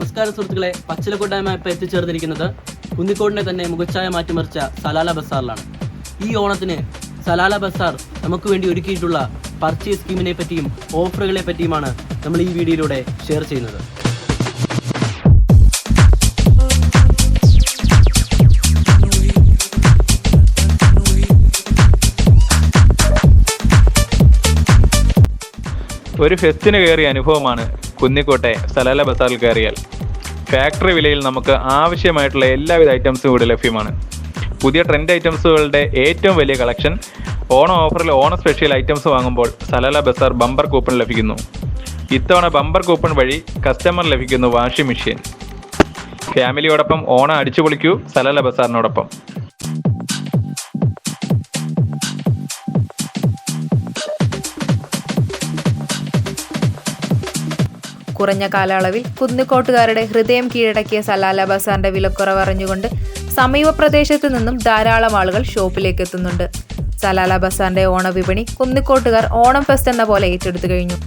നമസ്കാരം സുഹൃത്തുക്കളെ, പച്ചിലക്കോട്ടയുമായി ഇപ്പോൾ എത്തിച്ചേർന്നിരിക്കുന്നത് കുന്നിക്കോടിനെ തന്നെ മുഖച്ഛായ മാറ്റിമറിച്ച സലാല ബസാറിലാണ്. ഈ ഓണത്തിന് സലാല ബസാർ നമുക്ക് വേണ്ടി ഒരുക്കിയിട്ടുള്ള പർച്ചേസ് സ്കീമിനെ പറ്റിയും ഓഫറുകളെ പറ്റിയുമാണ് നമ്മൾ ഈ വീഡിയോയിലൂടെ ഷെയർ ചെയ്യുന്നത്. ഒരു ഫെസ്റ്റിന് കയറിയ അനുഭവമാണ് കുന്നിക്കോട്ടെ സലാല ബസാറിൽ കയറിയാൽ. ഫാക്ടറി വിലയിൽ നമുക്ക് ആവശ്യമായിട്ടുള്ള എല്ലാവിധ ഐറ്റംസും ഇവിടെ ലഭ്യമാണ്. പുതിയ ട്രെൻഡ് ഐറ്റംസുകളുടെ ഏറ്റവും വലിയ കളക്ഷൻ. ഓണം ഓഫറിൽ ഓണം സ്പെഷ്യൽ ഐറ്റംസ് വാങ്ങുമ്പോൾ സലാല ബസാർ ബമ്പർ കൂപ്പൺ ലഭിക്കുന്നു. ഇത്തവണ ബമ്പർ കൂപ്പൺ വഴി കസ്റ്റമർ ലഭിക്കുന്നു വാഷിംഗ് മെഷീൻ. ഫാമിലിയോടൊപ്പം ഓണം അടിച്ചു പൊളിക്കൂ സലാല ബസാറിനോടൊപ്പം. കുറഞ്ഞ കാലയളവിൽ കുന്നിക്കോട്ടുകാരുടെ ഹൃദയം കീഴടക്കിയ സലാല ബസാറിന്റെ വിലക്കുറവറിഞ്ഞുകൊണ്ട് സമീപ പ്രദേശത്തു നിന്നും ധാരാളം ആളുകൾ ഷോപ്പിലേക്ക് എത്തുന്നുണ്ട്. സലാല ബസാറിന്റെ ഓണവിപണി കുന്നിക്കോട്ടുകാർ ഓണം ഫെസ്റ്റ് എന്ന പോലെ ഏറ്റെടുത്തു കഴിഞ്ഞു.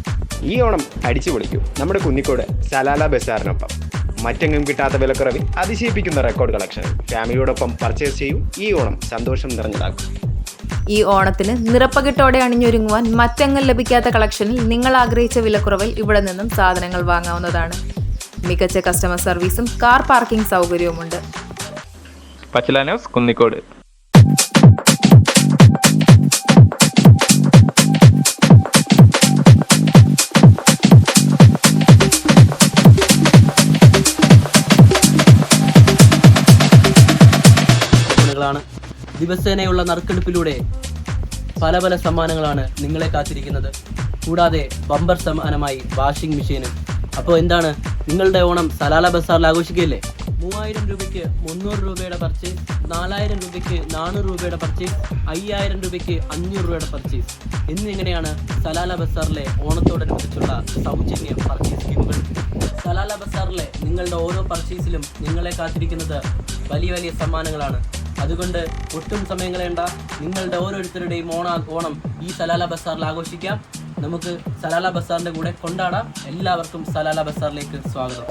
ഈ ഓണം അടിച്ചു പൊളിക്കൂ നമ്മുടെ കുന്നിക്കോട് സലാല ബസാറിനൊപ്പം. മറ്റെങ്ങും കിട്ടാത്ത വിലക്കുറവിൽ അതിശയിപ്പിക്കുന്ന റെക്കോർഡ് കളക്ഷൻ. ഫാമിലിയോടൊപ്പം പർച്ചേസ് ചെയ്യൂ. ഈ ഓണം സന്തോഷം നിറഞ്ഞതാക്കും. ഈ ഓണത്തിന് നിറപ്പകിട്ടോടെ അണിഞ്ഞൊരുങ്ങുവാൻ മറ്റെങ്ങും ലഭിക്കാത്ത കളക്ഷനിൽ നിങ്ങൾ ആഗ്രഹിച്ച വിലക്കുറവിൽ ഇവിടെ നിന്നും സാധനങ്ങൾ വാങ്ങാവുന്നതാണ്. മികച്ച കസ്റ്റമർ സർവീസും കാർ പാർക്കിംഗ് സൗകര്യവുമുണ്ട്. പച്ചില ന്യൂസ്, കുന്നിക്കോട്. ദിവസേനയുള്ള നറുക്കെടുപ്പിലൂടെ പല പല സമ്മാനങ്ങളാണ് നിങ്ങളെ കാത്തിരിക്കുന്നത്. കൂടാതെ ബമ്പർ സമ്മാനമായി വാഷിംഗ് മെഷീനും. അപ്പോൾ എന്താണ്, നിങ്ങളുടെ ഓണം സലാല ബസാറിൽ ആഘോഷിക്കുകയല്ലേ? 3000 രൂപയ്ക്ക് 300 രൂപയുടെ പർച്ചേസ്, 4000 രൂപയ്ക്ക് 400 രൂപയുടെ പർച്ചേസ്, 5000 രൂപയ്ക്ക് 500 രൂപയുടെ പർച്ചേസ് എന്നിങ്ങനെയാണ് സലാല ബസാറിലെ ഓണത്തോടനുബന്ധിച്ചുള്ള സൗജന്യ പർച്ചേസ് സ്കീമുകൾ. സലാല ബസാറിലെ നിങ്ങളുടെ ഓരോ പർച്ചേസിലും നിങ്ങളെ കാത്തിരിക്കുന്നത് വലിയ വലിയ സമ്മാനങ്ങളാണ്. അതുകൊണ്ട് ഒട്ടും സമയം കളയണ്ട. നിങ്ങളുടെ ഓരോരുത്തരുടെയും ഓണം ഈ സലാല ബസാറിൽ ആഘോഷിക്കാം. നമുക്ക് സലാല ബസാറിൻ്റെ കൂടെ കൊണ്ടാടാം. എല്ലാവർക്കും സലാല ബസാറിലേക്ക് സ്വാഗതം.